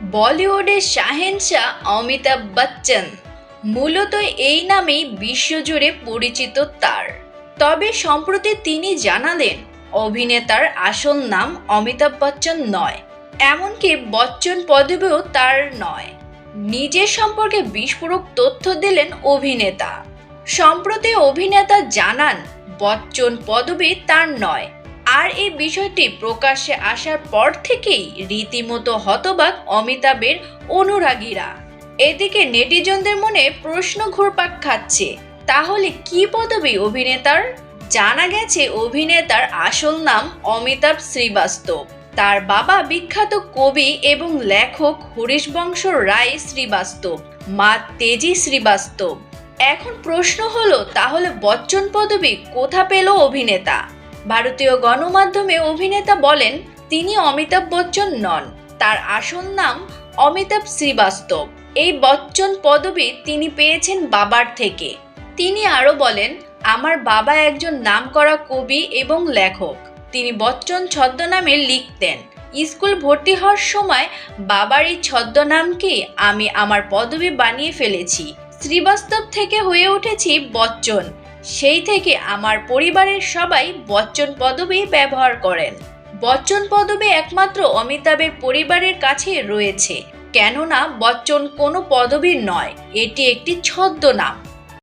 বলিউডের শাহেনশাহ অমিতাভ বচ্চন মূলত এই নামেই বিশ্বজুড়ে পরিচিত তার। তবে সম্প্রতি তিনি জানালেন অভিনেতার আসল নাম অমিতাভ বচ্চন নয়, এমনকি বচ্চন পদবিও তার নয়। নিজের সম্পর্কে বিস্ফোরক তথ্য দিলেন অভিনেতা। সম্প্রতি অভিনেতা জানান বচ্চন পদবি তার নয়। আর এই বিষয়টি প্রকাশ্যে আসার পর থেকেই রীতিমতো হতবাক অমিতাভের অনুরাগীরা। এদিকে নেটিজনদের মনে প্রশ্ন ঘুরপাক খাচ্ছে, তাহলে কি পদবি অভিনেতার? জানা গেছে অভিনেতার আসল নাম অমিতাভ শ্রীবাস্তব। তার বাবা বিখ্যাত কবি এবং লেখক হরিবংশ রায় শ্রীবাস্তব, মা তেজি শ্রীবাস্তব। এখন প্রশ্ন হলো, তাহলে বচ্চন পদবি কোথা পেল অভিনেতা? ভারতীয় গণমাধ্যমে অভিনেতা বলেন তিনি অমিতাভ বচ্চন নন, তার আসল নাম অমিতাভ শ্রীবাস্তব। এই বচ্চন পদবি তিনি পেয়েছেন বাবার থেকে। তিনি আরও বলেন, আমার বাবা একজন নামকরা কবি এবং লেখক। তিনি বচ্চন ছদ্মনামে লিখতেন। স্কুল ভর্তি হওয়ার সময় বাবার এই ছদ্মনামকে আমি আমার পদবি বানিয়ে ফেলেছি। শ্রীবাস্তব থেকে হয়ে উঠেছি বচ্চন। সেই থেকে আমার পরিবারের সবাই বচ্চন পদবি ব্যবহার করেন। বচ্চন পদবি একমাত্র অমিতাভের পরিবারের কাছে রয়েছে, কেননা বচ্চন কোনো পদবি নয়, এটি একটি ছদ্মনাম।